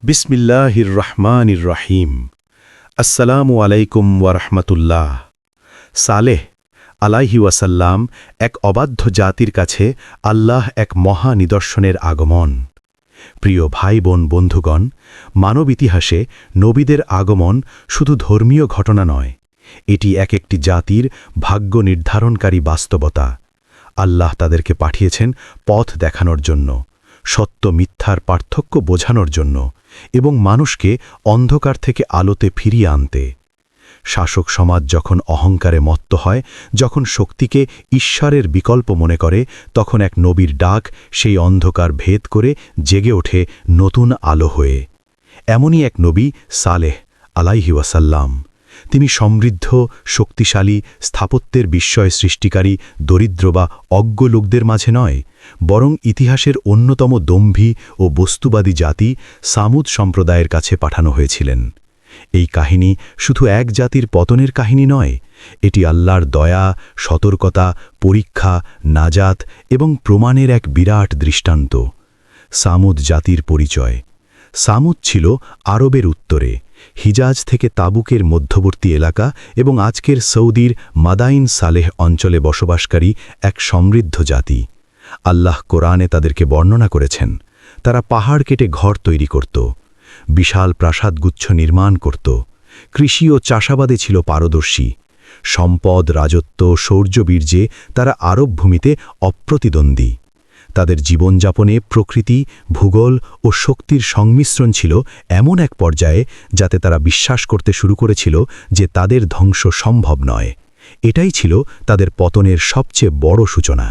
বিসমিল্লাহির রহমানির রহিম। আসসালামু আলাইকুম ওয়ারহমতুল্লাহ। সালেহ আলাইহি ওয়াসাল্লাম এক অবাধ্য জাতির কাছে আল্লাহ এক মহা নিদর্শনের আগমন। প্রিয় ভাই বোন বন্ধুগণ, মানব ইতিহাসে নবীদের আগমন শুধু ধর্মীয় ঘটনা নয়, এটি একটি জাতির ভাগ্য নির্ধারণকারী বাস্তবতা। আল্লাহ তাদেরকে পাঠিয়েছেন পথ দেখানোর জন্য, সত্য মিথ্যার পার্থক্য বোঝানোর জন্য এবং মানুষকে অন্ধকার থেকে আলোতে ফিরিয়ে আনতে। শাসক সমাজ যখন অহংকারে মত্ত হয়, যখন শক্তিকে ঈশ্বরের বিকল্প মনে করে, তখন এক নবীর ডাক সেই অন্ধকার ভেদ করে জেগে ওঠে নতুন আলো হয়ে। এমনই এক নবী সালেহ আলাইহি ওয়াসাল্লাম। তিনি সমৃদ্ধ, শক্তিশালী, স্থাপত্যের বিস্ময় সৃষ্টিকারী দরিদ্র বা অজ্ঞ লোকদের মাঝে নয়, বরং ইতিহাসের অন্যতম দম্ভী ও বস্তুবাদী জাতি সামুদ সম্প্রদায়ের কাছে পাঠানো হয়েছিলেন। এই কাহিনী শুধু এক জাতির পতনের কাহিনী নয়, এটি আল্লাহর দয়া, সতর্কতা, পরীক্ষা, নাজাত এবং প্রমাণের এক বিরাট দৃষ্টান্ত। সামুদ জাতির পরিচয়। সামুদ ছিল আরবের উত্তরে, হিজাজ থেকে তাবুকের মধ্যবর্তী এলাকা এবং আজকের সৌদির মাদাইন সালেহ অঞ্চলে বসবাসকারী এক সমৃদ্ধ জাতি। আল্লাহ কোরআনে তাদেরকে বর্ণনা করেছেন, তারা পাহাড় কেটে ঘর তৈরি করত, বিশাল প্রাসাদগুচ্ছ নির্মাণ করত, কৃষি ও চাষাবাদে ছিল পারদর্শী। সম্পদ, রাজত্ব, শৌর্যবীর্যে তারা আরব ভূমিতে অপ্রতিদ্বন্দ্বী। তাদের জীবনযাপনে প্রকৃতি, ভূগোল ও শক্তির সংমিশ্রণ ছিল এমন এক পর্যায়ে যাতে তারা বিশ্বাস করতে শুরু করেছিল যে তাদের ধ্বংস সম্ভব নয়। এটাই ছিল তাদের পতনের সবচেয়ে বড় সূচনা,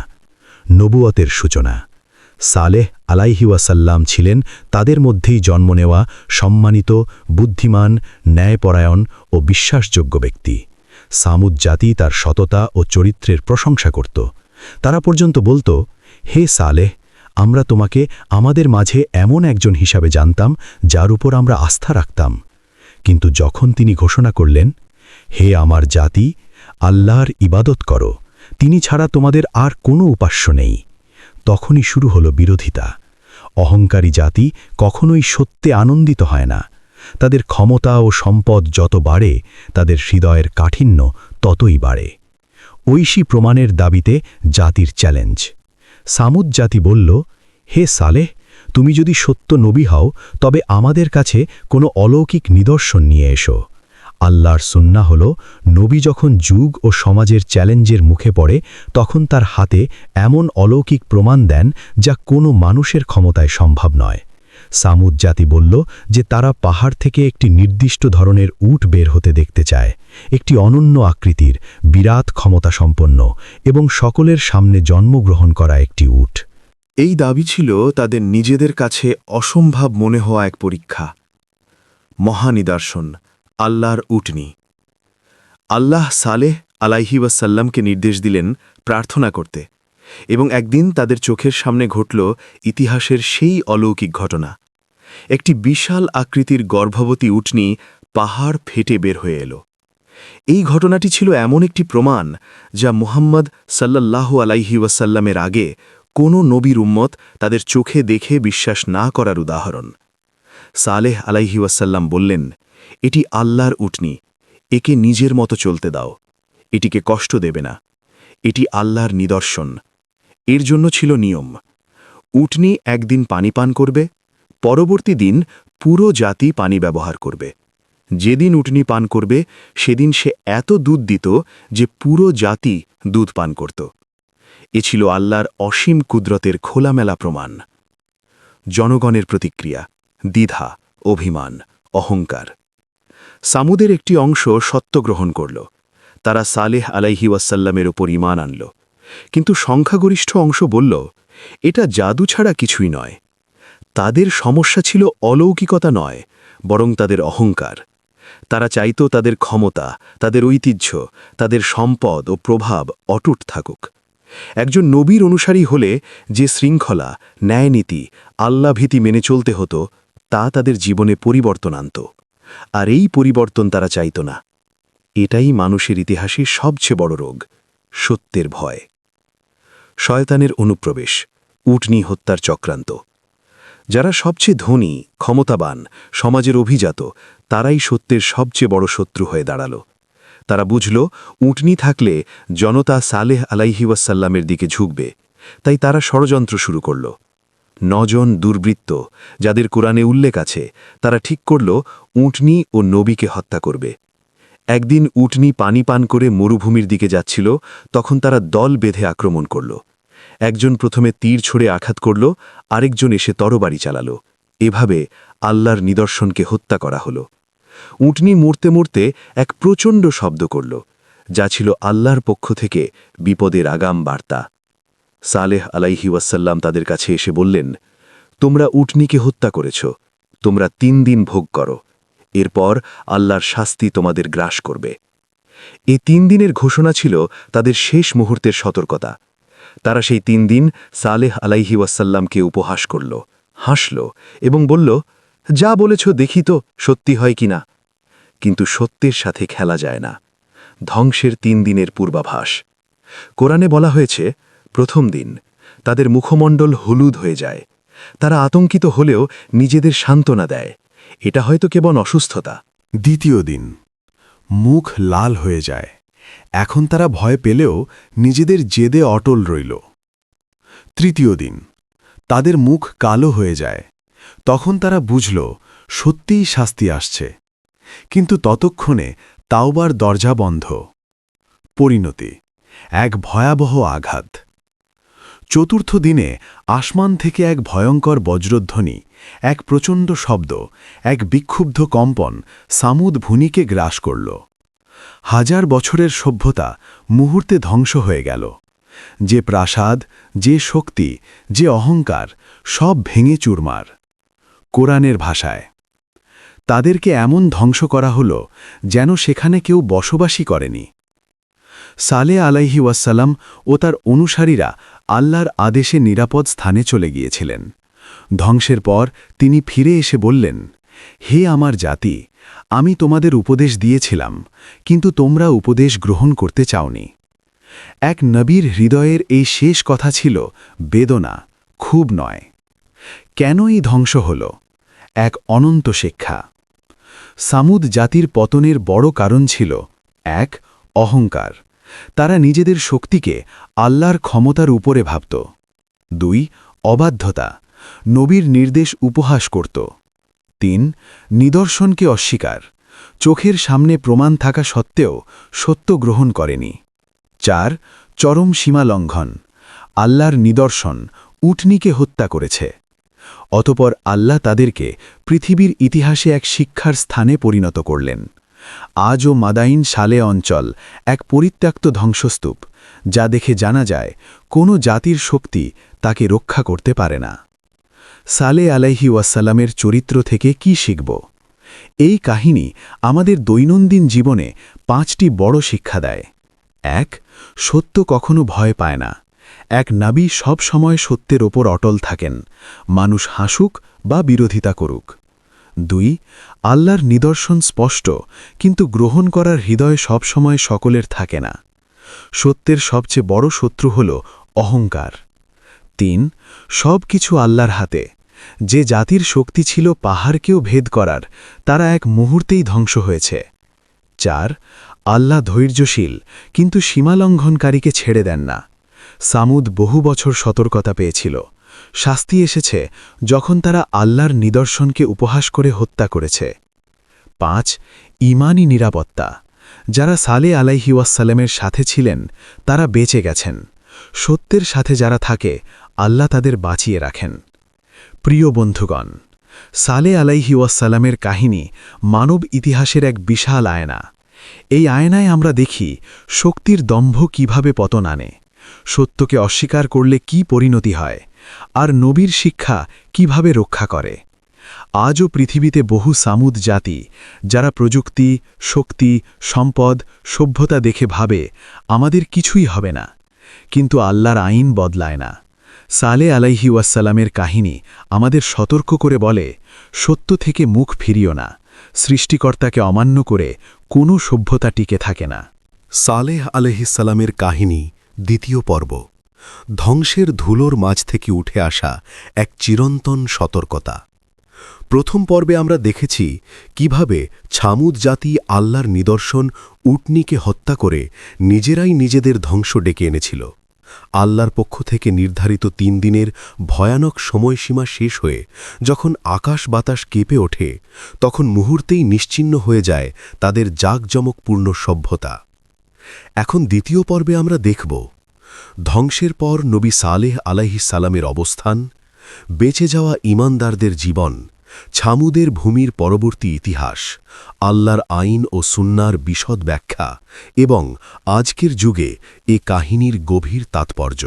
নবুয়তের সূচনা। সালেহ আলাইহি ওয়াসাল্লাম ছিলেন তাদের মধ্যেই জন্ম নেওয়া সম্মানিত, বুদ্ধিমান, ন্যায়পরায়ণ ও বিশ্বাসযোগ্য ব্যক্তি। সামুদ জাতি তার সততা ও চরিত্রের প্রশংসা করত। তারা পর্যন্ত বলতো, হে সালেহ, আমরা তোমাকে আমাদের মাঝে এমন একজন হিসাবে জানতাম যার উপর আমরা আস্থা রাখতাম। কিন্তু যখন তিনি ঘোষণা করলেন, হে আমার জাতি, আল্লাহর ইবাদত করো, তিনি ছাড়া তোমাদের আর কোনো উপাস্য নেই, তখনই শুরু হলো বিরোধিতা। অহংকারী জাতি কখনোই সত্যে আনন্দিত হয় না। তাদের ক্ষমতা ও সম্পদ যত বাড়ে, তাদের হৃদয়ের কাঠিন্য ততই বাড়ে। ঐশী প্রমাণের দাবিতে জাতির চ্যালেঞ্জ। সামুদ জাতি বলল, হে সালেহ, তুমি যদি সত্য নবী হও তবে আমাদের কাছে কোনো অলৌকিক নিদর্শন নিয়ে এসো। আল্লাহর সুন্নাহ হল, নবী যখন যুগ ও সমাজের চ্যালেঞ্জের মুখে পড়ে তখন তার হাতে এমন অলৌকিক প্রমাণ দেন যা কোনো মানুষের ক্ষমতায় সম্ভব নয়। সামুদ জাতি বলল যে তারা পাহাড় থেকে একটি নির্দিষ্ট ধরনের উট বের হতে দেখতে চায়, একটি অনন্য আকৃতির, বিরাট ক্ষমতাসম্পন্ন এবং সকলের সামনে জন্মগ্রহণ করা একটি উট। এই দাবি ছিল তাদের নিজেদের কাছে অসম্ভব মনে হওয়া এক পরীক্ষা। মহানিদর্শন, আল্লাহর উটনি। আল্লাহ সালেহ আলাইহি ওয়াসাল্লামকে নির্দেশ দিলেন প্রার্থনা করতে, এবং একদিন তাদের চোখের সামনে ঘটল ইতিহাসের সেই অলৌকিক ঘটনা। একটি বিশাল আকৃতির গর্ভবতী উটনি পাহাড় ফেটে বের হয়ে এলো। এই ঘটনাটি ছিল এমন একটি প্রমাণ যা মুহাম্মদ সাল্লাল্লাহু আলাইহি ওয়াসাল্লামের আগে কোনো নবীর উম্মত তাদের চোখে দেখে বিশ্বাস না করার উদাহরণ। সালেহ আলাইহি ওয়াসাল্লাম বললেন, এটি আল্লাহর উটনি, একে নিজের মতো চলতে দাও, এটিকে কষ্ট দেবে না, এটি আল্লাহর নিদর্শন। এর জন্য ছিল নিয়ম, উটনি একদিন পানি পান করবে, পরবর্তী দিন পুরো জাতি পানি ব্যবহার করবে। যেদিন উটনি পান করবে সেদিন সে এত দুধ দিত যে পুরো জাতি দুধ পান করত। এ ছিল আল্লাহর অসীম কুদরতের খোলামেলা প্রমাণ। জনগণের প্রতিক্রিয়া, দ্বিধা, অভিমান, অহংকার। সামুদের একটি অংশ সত্য গ্রহণ করল, তারা সালেহ আলাইহি ওয়াসাল্লামের ওপর ঈমান আনল। কিন্তু সংখ্যাগরিষ্ঠ অংশ বলল, এটা জাদু ছাড়া কিছুই নয়। তাদের সমস্যা ছিল অলৌকিকতা নয়, বরং তাদের অহংকার। তারা চাইত তাদের ক্ষমতা, তাদের ঐতিহ্য, তাদের সম্পদ ও প্রভাব অটুট থাকুক। একজন নবীর অনুসারী হলে যে শৃঙ্খলা, ন্যায়নীতি, আল্লাভীতি মেনে চলতে হতো, তা তাদের জীবনে পরিবর্তন আনত। আর এই পরিবর্তন তারা চাইত না। এটাই মানুষের ইতিহাসে সবচেয়ে বড় রোগ, সত্যের ভয়। শয়তানের অনুপ্রবেশ, উটনি হত্যার চক্রান্ত। যারা সবচেয়ে ধনী ক্ষমতাবান সমাজের অভিজাত তারাই সত্যের সবচেয়ে বড় শত্রু হয়ে দাঁড়াল তারা বুঝল উটনি থাকলে জনতা সালেহ আলাইহি ওয়াসাল্লামের দিকে ঝুঁকবে তাই তারা ষড়যন্ত্র শুরু করল 9 জন দুর্বৃত্ত যাদের কোরআনে উল্লেখ আছে তারা ঠিক করল উটনি ও নবীকে হত্যা করবে একদিন উটনি পানি পান করে মরুভূমির দিকে যাচ্ছিল তখন তারা দল বেঁধে আক্রমণ করল একজন প্রথমে তীর ছুঁড়ে আঘাত করল আরেকজন এসে তরবারি চালাল এভাবে আল্লাহর নিদর্শনকে হত্যা করা হলো উটনি মরতে মরতে এক প্রচণ্ড শব্দ করল যা ছিল আল্লাহর পক্ষ থেকে বিপদের আগাম বার্তা সালেহ আলাইহি ওয়াসাল্লাম তাদের কাছে এসে বললেন তোমরা উটনিকে হত্যা করেছ তোমরা 3 দিন ভোগ করো এরপর আল্লাহর শাস্তি তোমাদের গ্রাস করবে এই 3 দিনের ঘোষণা ছিল তাদের শেষ মুহূর্তের সতর্কতা তারা সেই 3 দিন সালেহ আলাইহি ওয়াসাল্লামকে উপহাস করল হাসল এবং বলল যা বলেছ দেখি তো সত্যি হয় কিনা কিন্তু সত্যের সাথে খেলা যায় না ধ্বংসের 3 দিনের পূর্বাভাস কোরআনে বলা হয়েছে প্রথম দিন তাদের মুখমণ্ডল হলুদ হয়ে যায় তারা আতঙ্কিত হলেও নিজেদের সান্ত্বনা দেয় এটা হয়তো কেবল অসুস্থতা দ্বিতীয় দিন মুখ লাল হয়ে যায় এখন তারা ভয় পেলেও নিজেদের জেদে অটল রইল তৃতীয় দিন তাদের মুখ কালো হয়ে যায় তখন তারা বুঝল সত্যিই শাস্তি আসছে কিন্তু ততক্ষণে তাওবার দরজা বন্ধ পরিণতি এক ভয়াবহ আঘাত চতুর্থ দিনে আসমান থেকে এক ভয়ঙ্কর বজ্রধ্বনি এক প্রচণ্ড শব্দ এক বিক্ষুব্ধ কম্পন সামুদ ভূমিকে গ্রাস করল 1000 বছরের সভ্যতা মুহূর্তে ধ্বংস হয়ে গেল যে প্রাসাদ যে শক্তি যে অহংকার সব ভেঙে চুরমার কোরআনের ভাষায় তাদেরকে এমন ধ্বংস করা হল যেন সেখানে কেউ বসবাসই করেনি সালে আলাইহি ওয়াসাল্লাম ও তার অনুসারীরা আল্লাহর আদেশে নিরাপদ স্থানে চলে গিয়েছিলেন ধ্বংসের পর তিনি ফিরে এসে বললেন হে আমার জাতি আমি তোমাদের উপদেশ দিয়েছিলাম কিন্তু তোমরা উপদেশ গ্রহণ করতে চাওনি এক নবীর হৃদয়ের এই শেষ কথা ছিল বেদনা খুব নয় কেন এই ধ্বংস হল এক অনন্ত শিক্ষা সামুদ জাতির পতনের বড় কারণ ছিল 1 অহংকার তারা নিজেদের শক্তিকে আল্লাহর ক্ষমতার উপরে ভাবত 2 অবাধ্যতা নবীর নির্দেশ উপহাস করত 3 নিদর্শনকে অস্বীকার চোখের সামনে প্রমাণ থাকা সত্ত্বেও সত্য গ্রহণ করেনি 4 চরম সীমা লঙ্ঘন আল্লাহর নিদর্শন উটনিকে হত্যা করেছে অতপর আল্লাহ তাদেরকে পৃথিবীর ইতিহাসে এক শিক্ষার স্থানে পরিণত করলেন আজও মাদাইন সালে অঞ্চল এক পরিত্যক্ত ধ্বংসস্তূপ যা দেখে জানা যায় কোনো জাতির শক্তি তাকে রক্ষা করতে পারে না সালে আলাইহি ওয়াসাল্লামের চরিত্র থেকে কি শিখব এই কাহিনী আমাদের দৈনন্দিন জীবনে 5টি বড় শিক্ষা দেয় 1 সত্য কখনো ভয় পায় না এক নবী সব সময় সত্যের ওপর অটল থাকেন মানুষ হাসুক বা বিরোধিতা করুক 2 আল্লাহর নিদর্শন স্পষ্ট কিন্তু গ্রহণ করার হৃদয় সব সময় সকলের থাকে না সত্যের সবচেয়ে বড় শত্রু হল অহংকার 3 সব কিছু আল্লাহর হাতে যে জাতির শক্তি ছিল পাহাড়কেও ভেদ করার তারা এক মুহূর্তেই ধ্বংস হয়েছে 4 আল্লাহ ধৈর্যশীল কিন্তু সীমালঙ্ঘনকারীকে ছেড়ে দেন না সামুদ বহু বছর সতর্কতা পেয়েছিল শাস্তি এসেছে যখন তারা আল্লাহর নিদর্শনকে উপহাস করে হত্যা করেছে 5 ঈমানী নিরাপত্তা যারা সালে আলাইহি ওয়াসাল্লামের সাথে ছিলেন তারা বেঁচে গেছেন সত্যের সাথে যারা থাকে আল্লাহ তাদের বাঁচিয়ে রাখেন প্রিয় বন্ধুগণ সালে আলাইহি ওয়াসাল্লামের কাহিনী মানব ইতিহাসের এক বিশাল আয়না এই আয়নায় আমরা দেখি শক্তির দম্ভ কিভাবে পতন আনে সত্যকে অস্বীকার করলে কি পরিণতি হয় আর নবীর শিক্ষা কিভাবে রক্ষা করে আজও পৃথিবীতে বহু সামুদ জাতি যারা প্রযুক্তি শক্তি সম্পদ সভ্যতা দেখে ভাবে আমাদের কিছুই হবে না কিন্তু আল্লাহর আইন বদলায় না সালে আলাইহি ওয়াসাল্লামের কাহিনী আমাদের সতর্ক করে বলে সত্য থেকে মুখ ফিরিও না সৃষ্টিকর্তাকে অমান্য করে কোনো সভ্যতা টিকে থাকে না সালেহ আলাইহিসসালামের কাহিনী দ্বিতীয় পর্ব ধ্বংসের ধুলোর মাঝ থেকে উঠে আসা এক চিরন্তন সতর্কতা। প্রথম পর্বে আমরা দেখেছি কিভাবে ছামুদ জাতি আল্লাহর নিদর্শন উটনীকে হত্যা করে নিজেরাই নিজেদের ধ্বংস ডেকে এনেছিল। আল্লাহর পক্ষ থেকে নির্ধারিত 3 দিনের ভয়ানক সময়সীমা শেষ হয়ে যখন আকাশ বাতাস কেঁপে ওঠে, তখন মুহূর্তেই নিশ্চিহ্ন হয়ে যায় তাদের জাঁকজমকপূর্ণ সভ্যতা। এখন দ্বিতীয় পর্বে আমরা দেখব ধ্বংসের পর নবী সালেহ আলাইহিস সালামের অবস্থান, বেঁচে যাওয়া ঈমানদারদের জীবন, ছামুদের ভূমির পরবর্তী ইতিহাস, আল্লাহর আইন ও সুন্নাহর বিশদ ব্যাখ্যা এবং আজকের যুগে এ কাহিনীর গভীর তাৎপর্য।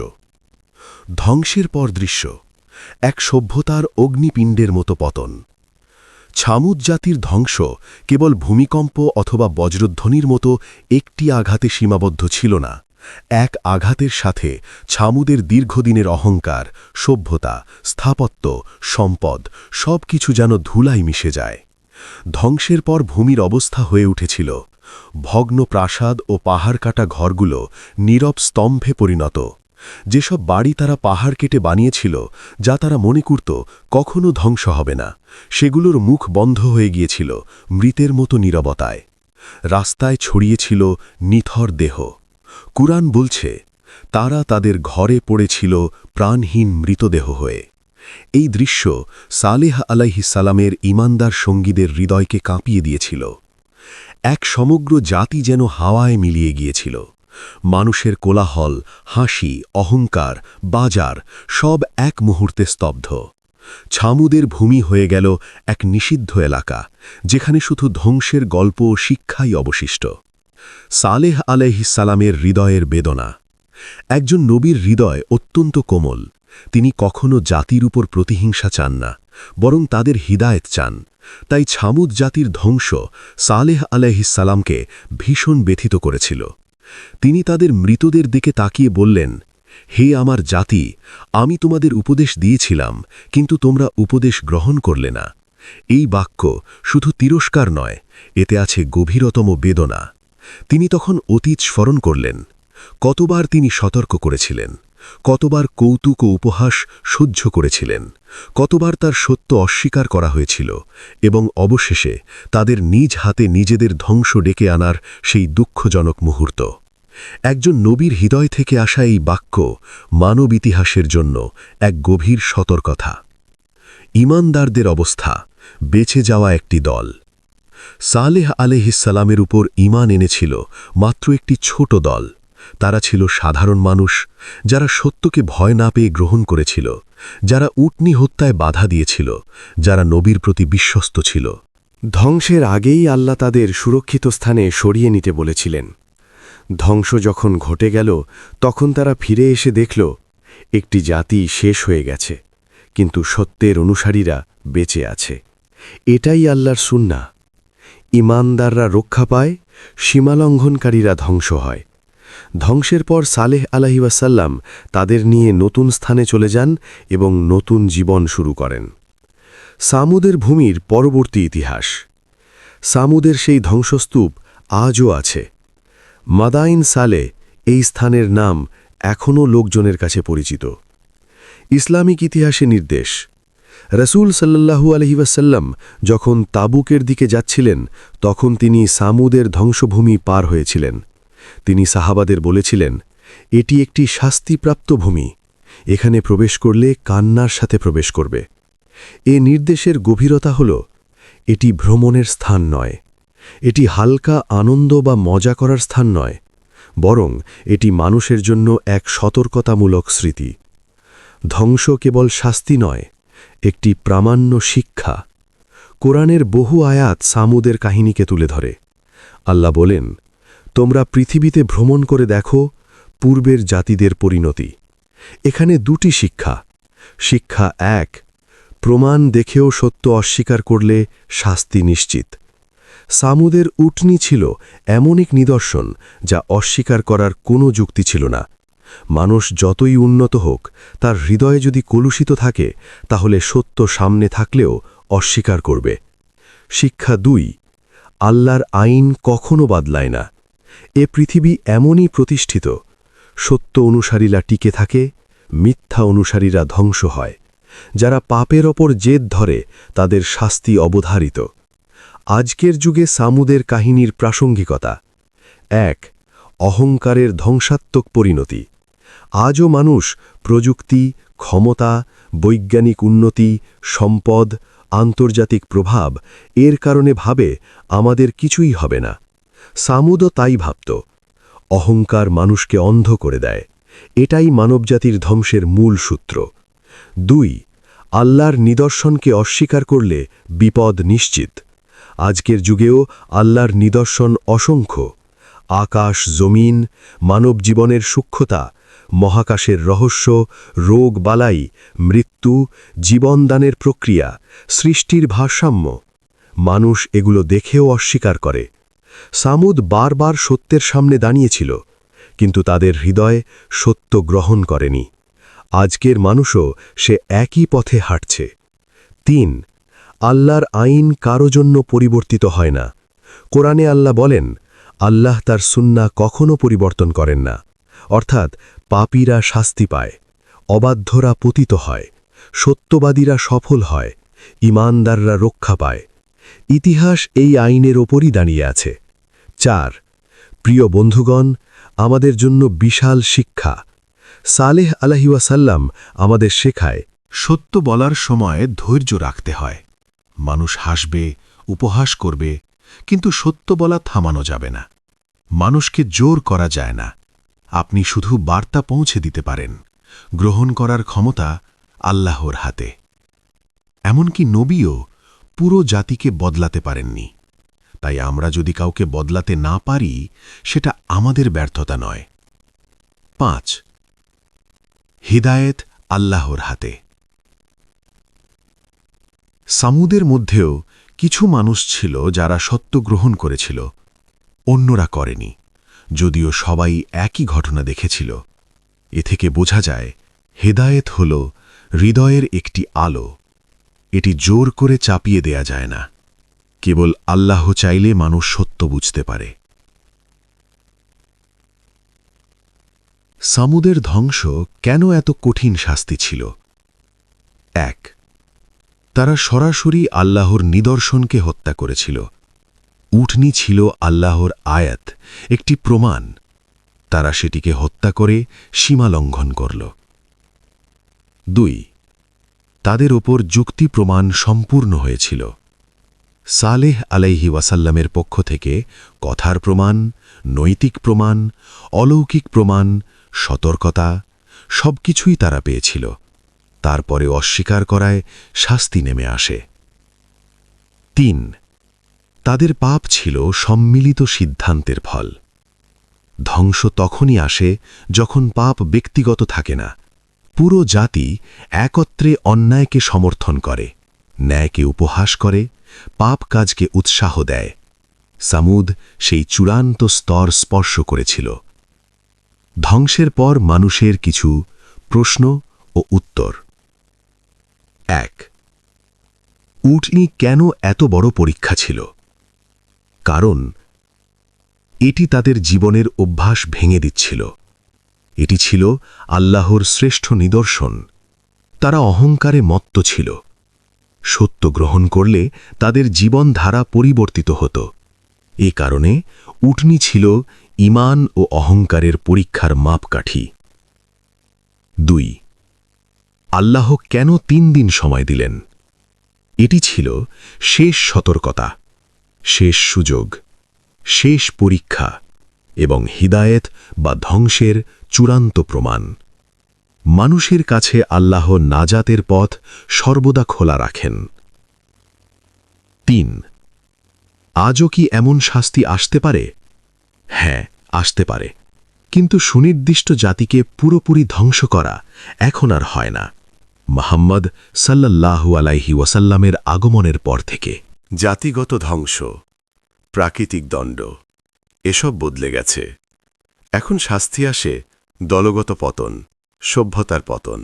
ধ্বংসের পর দৃশ্য, এক সভ্যতার অগ্নিপিণ্ডের মতো পতন। ছামুদ জাতির ধ্বংস কেবল ভূমিকম্প অথবা বজ্রধ্বনির মতো একটি আঘাতে সীমাবদ্ধ ছিল না। এক আঘাতের সাথে ছামুদের দীর্ঘদিনের অহংকার, সভ্যতা, স্থাপত্য, সম্পদ সব কিছু যেন ধুলায় মিশে যায়। ধ্বংসের পর ভূমির অবস্থা হয়ে উঠেছিল ভগ্ন প্রাসাদ ও পাহাড় কাটা ঘরগুলো নীরব স্তম্ভে পরিণত। যেসব বাড়ি তারা পাহাড় কেটে বানিয়েছিল, যা তারা মনে করত কখনো ধ্বংস হবে না, সেগুলোর মুখ বন্ধ হয়ে গিয়েছিল মৃতের মতো নীরবতায়। রাস্তায় ছড়িয়েছিল নিথর দেহ। কুরআন বলছে তারা তাদের ঘরে পড়েছিল প্রাণহীন মৃতদেহ হয়ে। এই দৃশ্য সালেহ আলাইহিস সালামের ঈমানদার সঙ্গীদের হৃদয়কে কাঁপিয়ে দিয়েছিল। এক সমগ্র জাতি যেন হাওয়ায় মিলিয়ে গিয়েছিল। মানুষের কোলাহল, হাসি, অহংকার, বাজার সব এক মুহূর্তে স্তব্ধ। ছামুদের ভূমি হয়ে গেল এক নিষিদ্ধ এলাকা, যেখানে শুধু ধ্বংসের গল্প ও শিক্ষাই অবশিষ্ট। সালেহ আলাইহিস সালামের হৃদয়ের বেদনা। একজন নবীর হৃদয় অত্যন্ত কোমল। তিনি কখনো জাতির উপর প্রতিহিংসা চান না, বরং তাদের হিদায়েত চান। তাই ছামুদ জাতির ধ্বংস সালেহ আলাইহিস সালামকে ভীষণ ব্যথিত করেছিল। তিনি তাদের মৃতদের দিকে তাকিয়ে বললেন, হে আমার জাতি, আমি তোমাদের উপদেশ দিয়েছিলাম, কিন্তু তোমরা উপদেশ গ্রহণ করলে না। এই বাক্য শুধু তিরস্কার নয়, এতে আছে গভীরতম বেদনা। তিনি তখন অতীত স্মরণ করলেন। কতবার তিনি সতর্ক করেছিলেন, কতবার কৌতুক ও উপহাস সহ্য করেছিলেন, কতবার তার সত্য অস্বীকার করা হয়েছিল, এবং অবশেষে তাদের নিজ হাতে নিজেদের ধ্বংস ডেকে আনার সেই দুঃখজনক মুহূর্ত। একজন নবীর হৃদয় থেকে আসা এই বাক্য মানব ইতিহাসের জন্য এক গভীর সতর্কতা। ঈমানদারদের অবস্থা, বেঁচে যাওয়া একটি দল। সালেহ আলাইহিস সালামের উপর ঈমান এনেছিল মাত্র একটি ছোট দল। তারা ছিল সাধারণ মানুষ, যারা সত্যকে ভয় না পেয়ে গ্রহণ করেছিল, যারা উটনী হত্যায় বাধা দিয়েছিল, যারা নবীর প্রতি বিশ্বস্ত ছিল। ধ্বংসের আগেই আল্লাহ তাদের সুরক্ষিত স্থানে সরিয়ে নিতে বলেছিলেন। ধ্বংস যখন ঘটে গেল, তখন তারা ফিরে এসে দেখল একটি জাতি শেষ হয়ে গেছে, কিন্তু সত্যের অনুসারীরা বেঁচে আছে। এটাই আল্লাহর সুন্নাহ। ঈমানদাররা রক্ষা পায়, সীমালঙ্ঘনকারীরা ধ্বংস হয়। ধ্বংসের পর সালেহ আলাইহিস সালাম তাদের নিয়ে নতুন স্থানে চলে যান এবং নতুন জীবন শুরু করেন। সামুদের ভূমির পরবর্তী ইতিহাস। সামুদের সেই ধ্বংসস্তূপ আজও আছে। মাদাইন সালে এই স্থানের নাম এখনও লোকজনের কাছে পরিচিত। ইসলামিক ইতিহাসে নির্দেশ, রাসূল সাল্লাল্লাহু আলাইহি ওয়াসাল্লাম যখন তাবুকের দিকে যাচ্ছিলেন, তখন তিনি সামুদের ধ্বংসভূমি পার হয়েছিলেন। তিনি সাহাবাদের বলেছিলেন, এটি একটি শাস্তিপ্রাপ্ত ভূমি, এখানে প্রবেশ করলে কান্নার সাথে প্রবেশ করবে। এ নির্দেশের গভীরতা হল, এটি ভ্রমণের স্থান নয়, এটি হালকা আনন্দ বা মজা করার স্থান নয়, বরং এটি মানুষের জন্য এক সতর্কতামূলক স্মৃতি। ধ্বংস কেবল শাস্তি নয়, একটি প্রামাণ্য শিক্ষা। কোরআনের বহু আয়াত সামুদের কাহিনীকে তুলে ধরে। আল্লাহ বলেন, তোমরা পৃথিবীতে ভ্রমণ করে দেখো পূর্বের জাতিদের পরিণতি। এখানে দুটি শিক্ষা। শিক্ষা 1, প্রমাণ দেখেও সত্য অস্বীকার করলে শাস্তি নিশ্চিত। সামুদের উটনী ছিল এমন এক নিদর্শন যা অস্বীকার করার কোনো যুক্তি ছিল না। মানুষ যতই উন্নত হোক, তার হৃদয়ে যদি কলুষিত থাকে, তাহলে সত্য সামনে থাকলেও অস্বীকার করবে। শিক্ষা 2, আল্লাহর আইন কখনো বদলায় না। এ পৃথিবী এমনই প্রতিষ্ঠিত, সত্য অনুসারীরা টিকে থাকে, মিথ্যা অনুসারীরা ধ্বংস হয়। যারা পাপের ওপর জেদ ধরে তাদের শাস্তি অবধারিত। আজকের যুগে সামুদের কাহিনীর প্রাসঙ্গিকতা। ১. অহংকারের ধ্বংসাত্মক পরিণতি। আজও মানুষ প্রযুক্তি, ক্ষমতা, বৈজ্ঞানিক উন্নতি, সম্পদ, আন্তর্জাতিক প্রভাব এর কারণে ভাবে আমাদের কিছুই হবে না। সামুদও তাই ভাবত। অহংকার মানুষকে অন্ধ করে দেয়। এটাই মানবজাতির ধ্বংসের মূল সূত্র। ২. আল্লাহর নিদর্শনকে অস্বীকার করলে বিপদ নিশ্চিত। আজকের যুগেও আল্লাহর নিদর্শন অসংখ্য। আকাশ, জমিন, মানব জীবনের সূক্ষ্মতা, মহাকাশের রহস্য, রোগ বালাই, মৃত্যু, জীবনদানের প্রক্রিয়া, সৃষ্টির ভারসাম্য। মানুষ এগুলো দেখেও অস্বীকার করে। সামুদ বারবার সত্যের সামনে দাঁড়িয়েছিল, কিন্তু তাদের হৃদয় সত্য গ্রহণ করেনি। আজকের মানুষও সে একই পথে হাঁটছে। ৩. আল্লাহর আইন কারো জন্য পরিবর্তিত হয় না। কোরআনে আল্লাহ বলেন, আল্লাহ তার সুন্নাহ কখনো পরিবর্তন করেন না। অর্থাৎ পাপীরা শাস্তি পায়, অবাধ্যরা পতিত হয়, সত্যবাদীরা সফল হয়, ঈমানদাররা রক্ষা পায়। ইতিহাস এই আইনের ওপরই দাঁড়িয়ে আছে। ৪. প্রিয় বন্ধুগণ, আমাদের জন্য বিশাল শিক্ষা। সালেহ আলাইহিওয়াসাল্লাম আমাদের শেখায়, সত্য বলার সময় ধৈর্য রাখতে হয়। মানুষ হাসবে, উপহাস করবে, কিন্তু সত্য বলা থামানো যাবে না। মানুষকে জোর করা যায় না। আপনি শুধু বার্তা পৌঁছে দিতে পারেন। গ্রহণ করার ক্ষমতা আল্লাহর হাতে। এমনকি নবীও পুরো জাতিকে বদলাতে পারেননি। তাই আমরা যদি কাউকে বদলাতে না পারি, সেটা আমাদের ব্যর্থতা নয়। ৫. হিদায়েত আল্লাহর হাতে। সামুদের মধ্যেও কিছু মানুষ ছিল যারা সত্য গ্রহণ করেছিল, অন্যরা করেনি। যদিও সবাই একই ঘটনা দেখেছিল। এ থেকে বোঝা যায়, হেদায়েত হল হৃদয়ের একটি আলো। এটি জোর করে চাপিয়ে দেয়া যায় না। কেবল আল্লাহ চাইলে মানুষ সত্য বুঝতে পারে। সামুদের ধ্বংস কেন এত কঠিন শাস্তি ছিল? ১. তারা সরাসরি আল্লাহর নিদর্শনকে হত্যা করেছিল। উটনী ছিল আল্লাহর আয়াত, একটি প্রমাণ। তারা সেটিকে হত্যা করে সীমা লঙ্ঘন করল। ২. তাদের ওপর যুক্তি প্রমাণ সম্পূর্ণ হয়েছিল। সালেহ আলাইহি ওয়াসাল্লামের পক্ষ থেকে কথার প্রমাণ, নৈতিক প্রমাণ, অলৌকিক প্রমাণ, সতর্কতা সবকিছুই তারা পেয়েছিল। তারপরে অস্বীকার করায় শাস্তি নেমে আসে। ৩. তাদের পাপ ছিল সম্মিলিত সিদ্ধান্তের ফল। ধ্বংস তখনই আসে যখন পাপ ব্যক্তিগত থাকে না। পুরো জাতি একত্রে অন্যায়কে সমর্থন করে, ন্যায়কে উপহাস করে, পাপ কাজকে উৎসাহ দেয়। সামুদ সেই চূড়ান্ত স্তর স্পর্শ করেছিল। ধ্বংসের পর মানুষের কিছু প্রশ্ন ও উত্তর। ১. উটনী কেন এত বড় পরীক্ষা ছিল? কারণ এটি তাদের জীবনের অভ্যাস ভেঙে দিচ্ছিল। এটি ছিল আল্লাহর শ্রেষ্ঠ নিদর্শন। তারা অহংকারে মত্ত ছিল। সত্য গ্রহণ করলে তাদের জীবনধারা পরিবর্তিত হতো। এ কারণে উটনী ছিল ঈমান ও অহংকারের পরীক্ষার মাপকাঠি। ২. আল্লাহ কেন ৩ দিন সময় দিলেন? এটি ছিল শেষ সতর্কতা, শেষ সুযোগ, শেষ পরীক্ষা এবং হিদায়েত বা ধ্বংসের চূড়ান্ত প্রমাণ। মানুষের কাছে আল্লাহ নাজাতের পথ সর্বদা খোলা রাখেন। ৩. আজও কি এমন শাস্তি আসতে পারে? হ্যাঁ, আসতে পারে, কিন্তু সুনির্দিষ্ট জাতিকে পুরোপুরি ধ্বংস করা এখন আর হয় না। মুহাম্মদ সাল্লাল্লাহু আলাইহি ওয়াসাল্লামের আগমনের পর থেকে জাতিগত ধ্বংস, প্রাকৃতিক দণ্ড এসব বদলে গেছে। এখন শাস্তি আসে দলগত পতন, সভ্যতার পতন,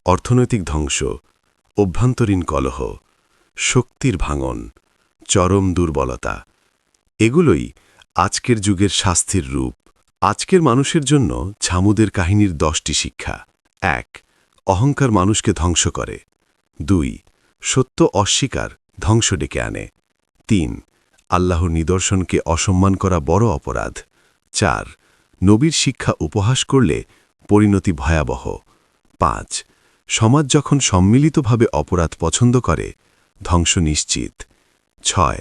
অর্থনৈতিক ধ্বংস, অভ্যন্তরীণ কলহ, শক্তির ভাঙন, চরম দুর্বলতা। এগুলোই আজকের যুগের শাস্তির রূপ আজকের মানুষের জন্য ছামুদের কাহিনীর 10টি শিক্ষা। 1. অহংকার মানুষকে ধ্বংস করে। 2. সত্য অস্বীকার ধ্বংস ডেকে আনে। 3. আল্লাহর নিদর্শনকে অসম্মান করা বড় অপরাধ। 4. নবীর শিক্ষা উপহাস করলে পরিণতি ভয়াবহ। 5. সমাজ যখন সম্মিলিতভাবে অপরাধ পছন্দ করে ধ্বংস নিশ্চিত। 6.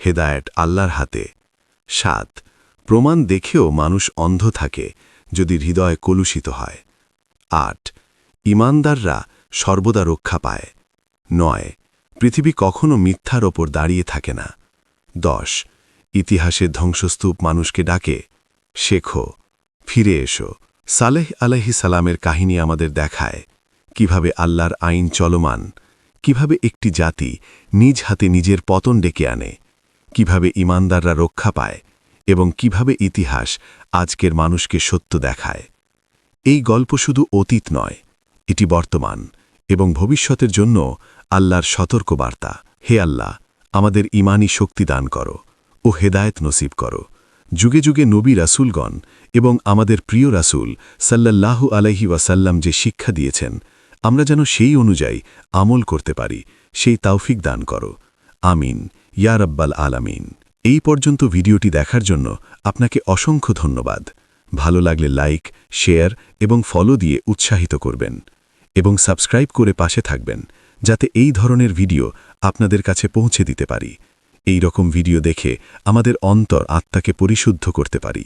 হেদায়েত আল্লাহর হাতে। 7. প্রমাণ দেখেও মানুষ অন্ধ থাকে যদি হৃদয় কলুষিত হয়। 8. ঈমানদাররা সর্বদা রক্ষা পায়। 9. পৃথিবী কখনো মিথ্যার ওপর দাঁড়িয়ে থাকে না। 10. ইতিহাসের ধ্বংসস্তূপ মানুষকে ডাকে, শেখো, ফিরে এসো। সালেহ আলাইহিস সালামের কাহিনী আমাদের দেখায় কিভাবে আল্লাহর আইন চলমান, কিভাবে একটি জাতি নিজ হাতে নিজের পতন ডেকে আনে, কিভাবে ঈমানদাররা রক্ষা পায় এবং কিভাবে ইতিহাস আজকের মানুষকে সত্য দেখায়। এই গল্প শুধু অতীত নয়, এটি বর্তমান এবং ভবিষ্যতের জন্য আল্লাহর সতর্কবার্তা। হে আল্লাহ, আমাদের ঈমানী শক্তি দান করো ও হেদায়েত নসিব করো। যুগে যুগে নবী রাসূলগণ এবং আমাদের প্রিয় রাসূল সাল্লাল্লাহু আলাইহি ওয়াসাল্লাম যে শিক্ষা দিয়েছেন, আমরা যেন সেই অনুযায়ী আমল করতে পারি, সেই তৌফিক দান করো। আমিন ইয়া রাব্বাল আলামিন। এই পর্যন্ত ভিডিওটি দেখার জন্য আপনাকে অসংখ্য ধন্যবাদ। ভালো লাগলে লাইক, শেয়ার এবং ফলো দিয়ে উৎসাহিত করবেন এবং সাবস্ক্রাইব করে পাশে থাকবেন যাতে এই ধরনের ভিডিও আপনাদের কাছে পৌঁছে দিতে পারি। এই রকম ভিডিও দেখে আমাদের অন্তর আত্মাকে পরিশুদ্ধ করতে পারি।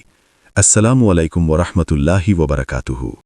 আসসালামু আলাইকুম ওয়া রাহমাতুল্লাহি ওয়া বারাকাতুহু।